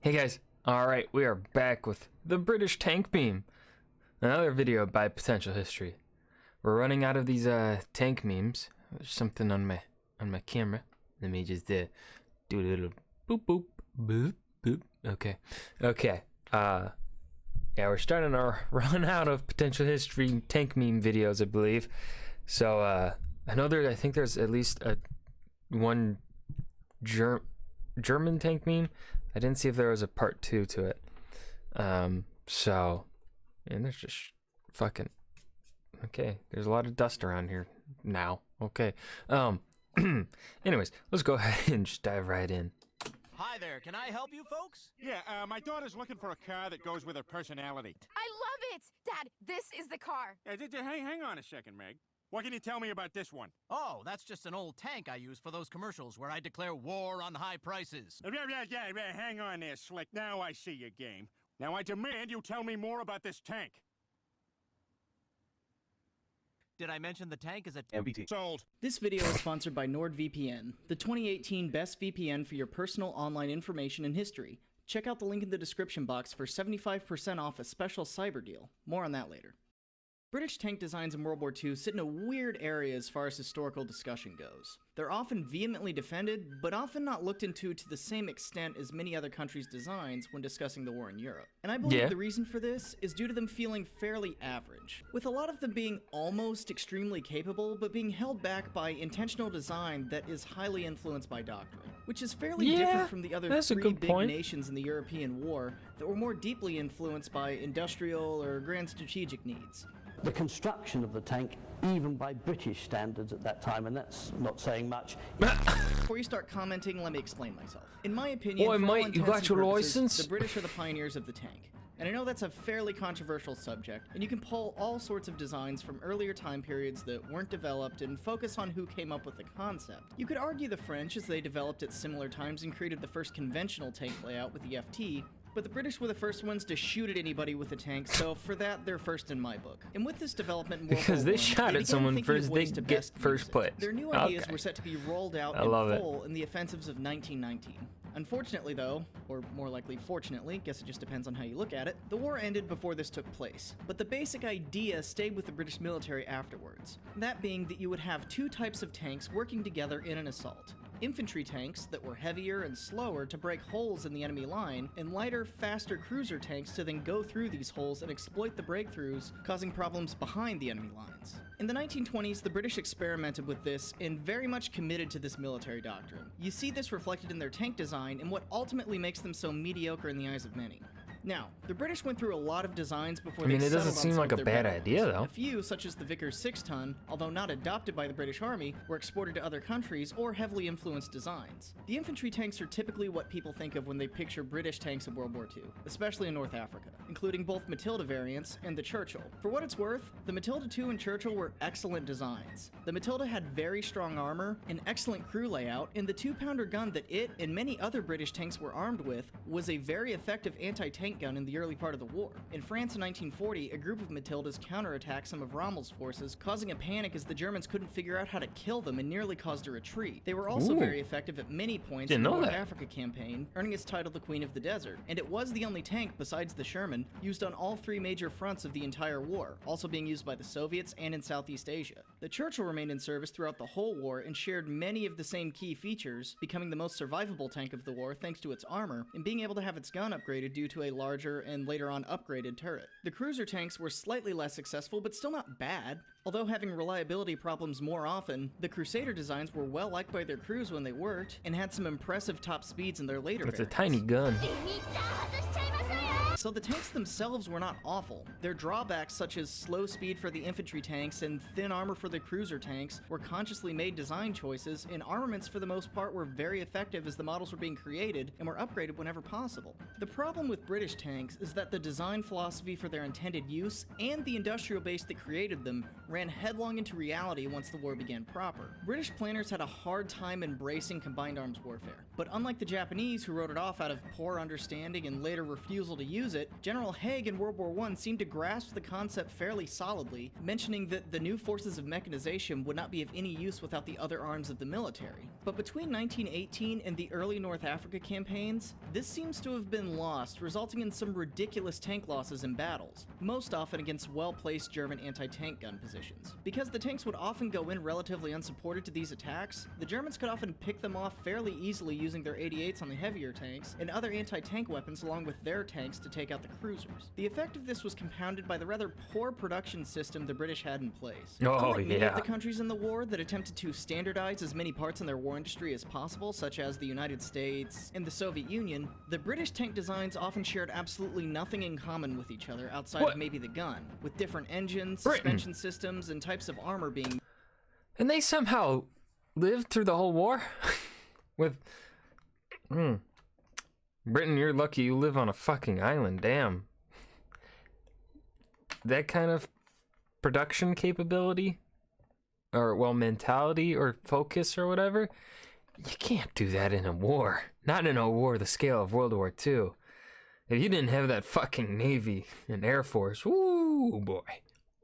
Hey guys, alright, we are back with the British tank beam. Another video by Potential History. We're running out of these tank memes. There's something on my camera. Let me just do a little boop boop boop boop. Okay. Yeah, we're starting to run out of Potential History tank meme videos, I believe. So I think there's at least one German tank meme. I didn't see if there was a part 2 to it. And there's just fucking, okay, there's a lot of dust around here now. Okay. Anyways, let's go ahead and just dive right in. Hi there, can I help you folks? Yeah, my daughter's looking for a car that goes with her personality. I love it! Dad, this is the car. Hang on a second, Meg. What can you tell me about this one? Oh, that's just an old tank I use for those commercials where I declare war on high prices. Yeah, hang on there, Slick. Now I see your game. Now I demand you tell me more about this tank. Did I mention the tank is a MBT. Sold. This video is sponsored by NordVPN, the 2018 best VPN for your personal online information and history. Check out the link in the description box for 75% off a special cyber deal. More on that later. British tank designs in World War II sit in a weird area as far as historical discussion goes. They're often vehemently defended, but often not looked into to the same extent as many other countries' designs when discussing the war in Europe. And I believe the reason for this is due to them feeling fairly average, with a lot of them being almost extremely capable, but being held back by intentional design that is highly influenced by doctrine, which is fairly different from the other three big nations in the European War that were more deeply influenced by industrial or grand strategic needs. The construction of the tank, even by British standards at that time, and that's not saying much. Before you start commenting, let me explain myself. In my opinion, Boy, mate, you got your license? The British are the pioneers of the tank. And I know that's a fairly controversial subject, and you can pull all sorts of designs from earlier time periods that weren't developed and focus on who came up with the concept. You could argue the French, as they developed at similar times and created the first conventional tank layout with the FT, but the British were the first ones to shoot at anybody with a tank, so for that, they're first in my book. And with this development in World War Because they shot at someone first, they get first place. Their new ideas were set to be rolled out in full in the offensives of 1919. Unfortunately though, or more likely fortunately, guess it just depends on how you look at it, the war ended before this took place. But the basic idea stayed with the British military afterwards. That being that you would have two types of tanks working together in an assault. Infantry tanks that were heavier and slower to break holes in the enemy line, and lighter, faster cruiser tanks to then go through these holes and exploit the breakthroughs, causing problems behind the enemy lines. In the 1920s, the British experimented with this and very much committed to this military doctrine. You see this reflected in their tank design and what ultimately makes them so mediocre in the eyes of many. Now, the British went through a lot of designs before they settled on some of their it doesn't seem like a bad idea, though. A few, such as the Vickers 6-ton, although not adopted by the British Army, were exported to other countries or heavily influenced designs. The infantry tanks are typically what people think of when they picture British tanks in World War II, especially in North Africa, including both Matilda variants and the Churchill. For what it's worth, the Matilda II and Churchill were excellent designs. The Matilda had very strong armor, an excellent crew layout, and the 2-pounder gun that it and many other British tanks were armed with was a very effective anti-tank gun in the early part of the war. In France in 1940, a group of Matildas counterattacked some of Rommel's forces, causing a panic as the Germans couldn't figure out how to kill them and nearly caused a retreat. They were also very effective at many points in the North Africa campaign, earning its title the Queen of the Desert, and it was the only tank, besides the Sherman, used on all three major fronts of the entire war, also being used by the Soviets and in Southeast Asia. The Churchill remained in service throughout the whole war and shared many of the same key features, becoming the most survivable tank of the war thanks to its armor, and being able to have its gun upgraded due to a larger and later on upgraded turret. The cruiser tanks were slightly less successful, but still not bad. Although having reliability problems more often, the Crusader designs were well liked by their crews when they worked, and had some impressive top speeds in their later variants. It's a tiny gun. So the tanks themselves were not awful. Their drawbacks, such as slow speed for the infantry tanks and thin armor for the cruiser tanks, were consciously made design choices, and armaments for the most part were very effective as the models were being created and were upgraded whenever possible. The problem with British tanks is that the design philosophy for their intended use and the industrial base that created them ran headlong into reality once the war began proper. British planners had a hard time embracing combined arms warfare, but unlike the Japanese, who wrote it off out of poor understanding and later refusal to use use it, General Haig in World War I seemed to grasp the concept fairly solidly, mentioning that the new forces of mechanization would not be of any use without the other arms of the military. But between 1918 and the early North Africa campaigns, this seems to have been lost, resulting in some ridiculous tank losses in battles, most often against well-placed German anti-tank gun positions. Because the tanks would often go in relatively unsupported to these attacks, the Germans could often pick them off fairly easily using their 88s on the heavier tanks and other anti-tank weapons along with their tanks to take out the cruisers. The effect of this was compounded by the rather poor production system the British had in place. Unlike many of the countries in the war that attempted to standardize as many parts in their war industry as possible, such as the United States and the Soviet Union, the British tank designs often shared absolutely nothing in common with each other outside of maybe the gun, with different engines, suspension systems, and types of armor being... And they somehow lived through the whole war? With... Britain, you're lucky you live on a fucking island, damn. That kind of production capability, or, well, mentality, or focus, or whatever, you can't do that in a war. Not in a war the scale of World War II. If you didn't have that fucking Navy and Air Force, woo boy.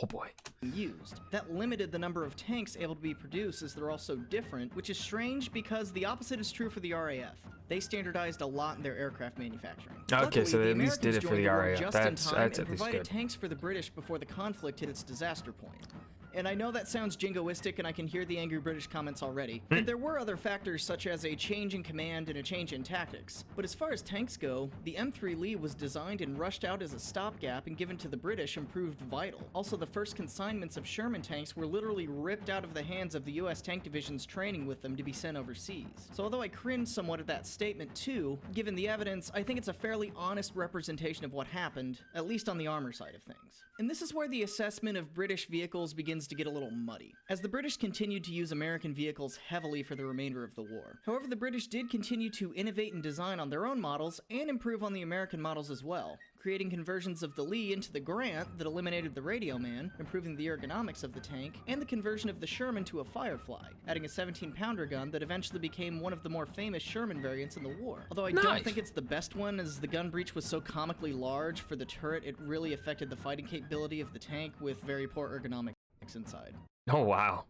Oh boy. Used. That limited the number of tanks able to be produced as they're all so different, which is strange because the opposite is true for the RAF. They standardized a lot in their aircraft manufacturing. Okay, Luckily, so they the at least did it for the Americans RAF. joined the war just in time That's and at least provided good. tanks for the British before the conflict hit its disaster point. And I know that sounds jingoistic and I can hear the angry British comments already. And there were other factors such as a change in command and a change in tactics. But as far as tanks go, the M3 Lee was designed and rushed out as a stopgap and given to the British and proved vital. Also, the first consignments of Sherman tanks were literally ripped out of the hands of the US Tank Division's training with them to be sent overseas. So although I cringe somewhat at that statement too, given the evidence, I think it's a fairly honest representation of what happened, at least on the armor side of things. And this is where the assessment of British vehicles begins to get a little muddy, as the British continued to use American vehicles heavily for the remainder of the war. However, the British did continue to innovate and design on their own models and improve on the American models as well, creating conversions of the Lee into the Grant that eliminated the Radio Man, improving the ergonomics of the tank, and the conversion of the Sherman to a Firefly, adding a 17-pounder gun that eventually became one of the more famous Sherman variants in the war. Although I don't think it's the best one, as the gun breech was so comically large for the turret it really affected the fighting capability of the tank with very poor ergonomics inside. Oh, wow.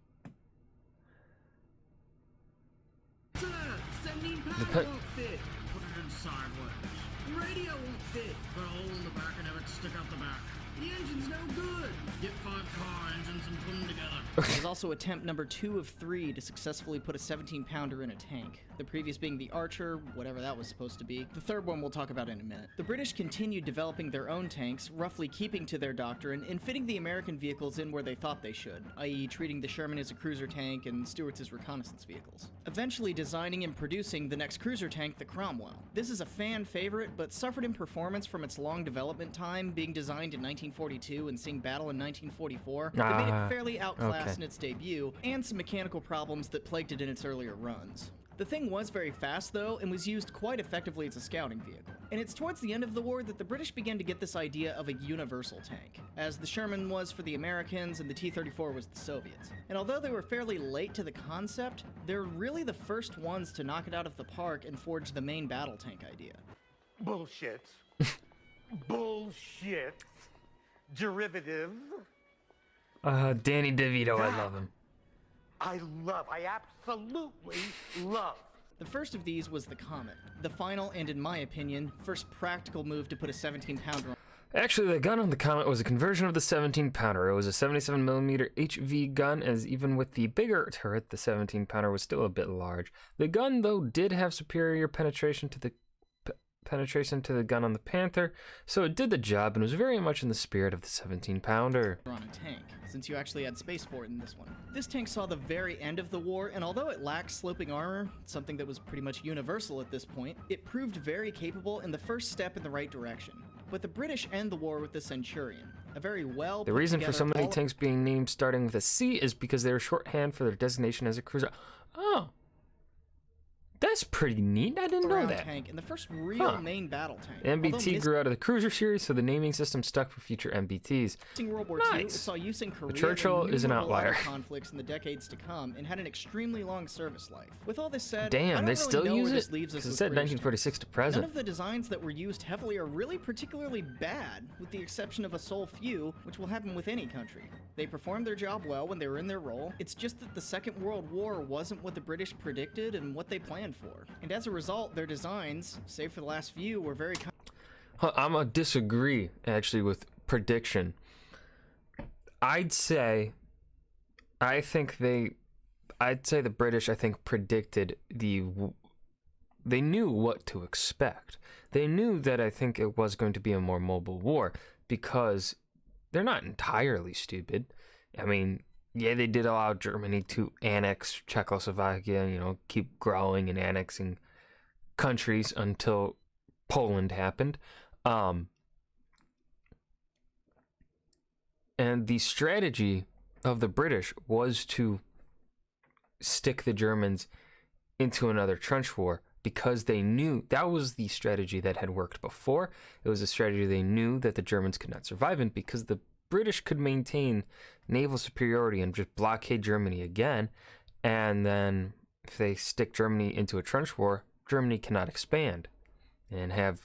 17 pounds won't fit. Put it in sideways. Radio won't fit. Put a hole in the back and have it stick out the back. The engine's no good. Get 5 car engines and put them together. It was also attempt number 2 of 3 to successfully put a 17-pounder in a tank. The previous being the Archer, whatever that was supposed to be. The third one we'll talk about in a minute. The British continued developing their own tanks, roughly keeping to their doctrine, and fitting the American vehicles in where they thought they should, i.e. treating the Sherman as a cruiser tank and Stuart's as reconnaissance vehicles. Eventually designing and producing the next cruiser tank, the Cromwell. This is a fan favorite, but suffered in performance from its long development time, being designed in 1942 and seeing battle in 1944. That made it fairly outclassed in its debut, and some mechanical problems that plagued it in its earlier runs. The thing was very fast though, and was used quite effectively as a scouting vehicle. And it's towards the end of the war that the British began to get this idea of a universal tank, as the Sherman was for the Americans and the T-34 was the Soviets. And although they were fairly late to the concept, they're really the first ones to knock it out of the park and forge the main battle tank idea. Bullshit. Bullshit. Derivative. Danny DeVito, I love him. I absolutely love. The first of these was the Comet, the final and, in my opinion, first practical move to put a 17-pounder on. Actually, the gun on the Comet was a conversion of the 17-pounder. It was a 77mm HV gun, as even with the bigger turret, the 17-pounder was still a bit large. The gun, though, did have superior penetration to the gun on the Panther, so it did the job and was very much in the spirit of the 17-pounder. On a tank, since you actually had space for it in this one. This tank saw the very end of the war, and although it lacked sloping armor, something that was pretty much universal at this point, it proved very capable and the first step in the right direction. But the British end the war with the Centurion, a very well The reason for so many tanks being named starting with a C is because they were shorthand for their designation as a cruiser. Oh. That's pretty neat. I didn't know around that. tank and the first real main battle tank. The Although MBT grew out of the cruiser series, so the naming system stuck for future MBTs. missing World War II, it Nice. saw use in Korea Churchill and is an innumerable other outlier. conflicts in the decades to come, and had an extremely long service life. With all this said, I Damn, don't they really still know use where it? this leaves us Because it with said British 1946 to tanks. present. None of the designs that were used heavily are really particularly bad, with the exception of a sole few, which will happen with any country. They performed their job well when they were in their role. It's just that the Second World War wasn't what the British predicted and what they planned for. And as a result, their designs, save for the last few, were very I'm gonna disagree actually with prediction. I'd say the British, I think, predicted they knew what to expect. They knew that I think it was going to be a more mobile war because they're not entirely stupid. I mean, yeah, they did allow Germany to annex Czechoslovakia, keep growing and annexing countries until Poland happened. And the strategy of the British was to stick the Germans into another trench war because they knew that was the strategy that had worked before. It was a strategy they knew that the Germans could not survive in because the British could maintain naval superiority and just blockade Germany again. And then if they stick Germany into a trench war, Germany cannot expand and have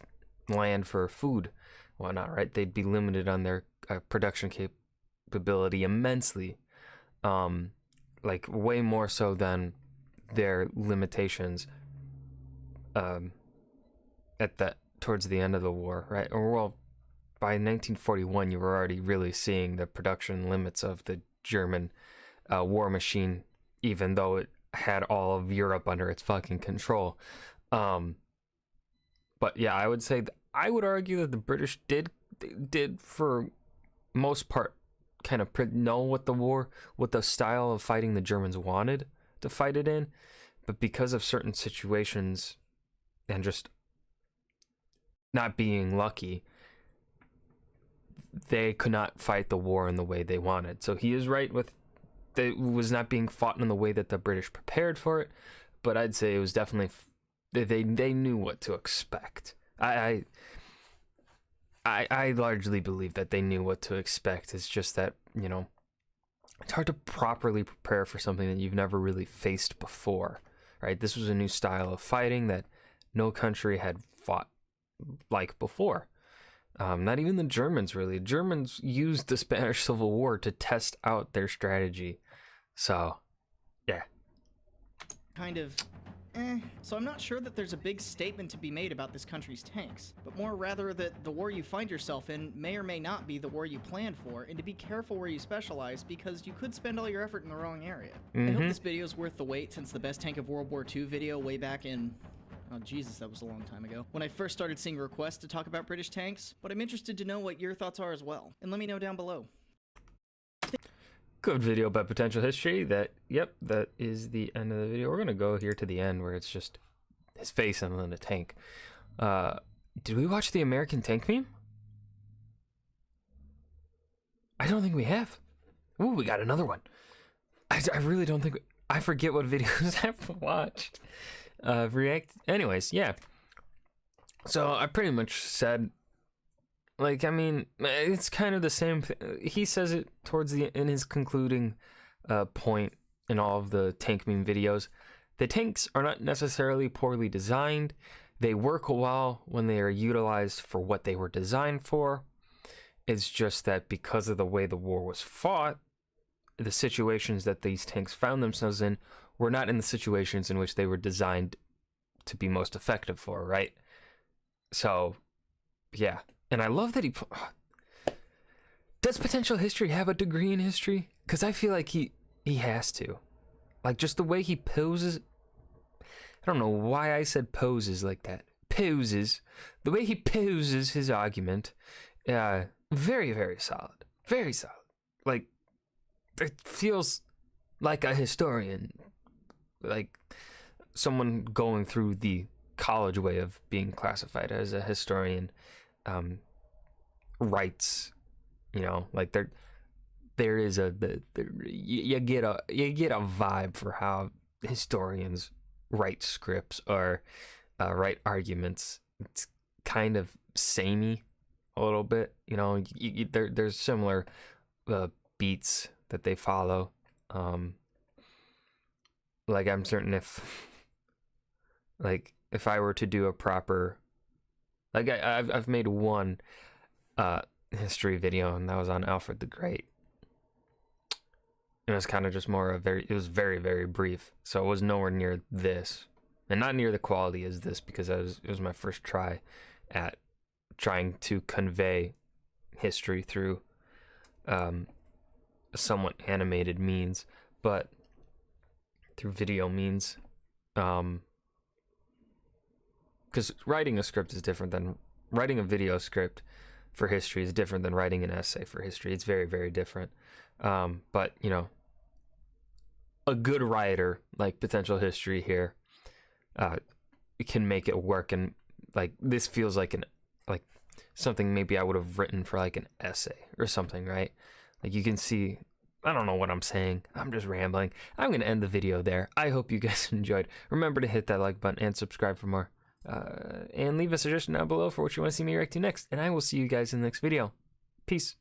land for food, whatnot, right? They'd be limited on their production capability immensely, like way more so than their limitations towards the end of the war, right? Or well, by 1941, you were already really seeing the production limits of the German war machine, even though it had all of Europe under its fucking control. But yeah, I would argue that the British did for most part kind of know what the style of fighting the Germans wanted to fight it in, but because of certain situations and just not being lucky, they could not fight the war in the way they wanted. So he is right with it was not being fought in the way that the British prepared for it, but I'd say it was definitely they knew what to expect. I largely believe that they knew what to expect. It's just that, it's hard to properly prepare for something that you've never really faced before, right? This was a new style of fighting that no country had fought like before. Not even the Germans, really. Germans used the Spanish Civil War to test out their strategy. So, yeah. kind of So I'm not sure that there's a big statement to be made about this country's tanks, but more rather that the war you find yourself in may or may not be the war you planned for, and to be careful where you specialize because you could spend all your effort in the wrong area. I hope this video is worth the wait, since the best tank of World War II video way back in... oh Jesus, that was a long time ago, when I first started seeing requests to talk about British tanks, but I'm interested to know what your thoughts are as well, and let me know down below. Good video about potential history. That is the end of the video. We're gonna go here to the end where it's just his face and then a tank. Did we watch the American tank meme? I don't think we have. Ooh, we got another one. I really don't think I forget what videos I've watched. Anyways, yeah. So I pretty much said, like, I mean, it's kind of the same thing. He says it in his concluding point in all of the tank meme videos. The tanks are not necessarily poorly designed. They work well when they are utilized for what they were designed for. It's just that because of the way the war was fought, the situations that these tanks found themselves in were not in the situations in which they were designed to be most effective for, right? So, yeah. And I love that does potential history have a degree in history? Because I feel like he has to. Like, just the way he poses. I don't know why I said poses like that. Poses. The way he poses his argument. Very, very solid. Very solid. Like, it feels like a historian. Like, someone going through the college way of being classified as a historian. Rights, like there is you get a vibe for how historians write scripts or write arguments. It's kind of samey a little bit, you know. There's similar beats that they follow. Like I'm certain if I were to do a proper, like I've made one history video, and that was on Alfred the Great. It was kind of just it was very, very brief, so it was nowhere near this, and not near the quality as this, because it was my first try at trying to convey history through somewhat animated means, but through video means, because writing a script is different than writing a video script for history is different than writing an essay for history. It's very, very different. But you know, a good writer like Potential History here can make it work, and like this feels like something maybe I would have written for like an essay or something, right? Like you can see, I don't know what I'm saying. I'm just rambling. I'm going to end the video there. I hope you guys enjoyed. Remember to hit that like button and subscribe for more. And leave a suggestion down below for what you want to see me react to next. And I will see you guys in the next video. Peace.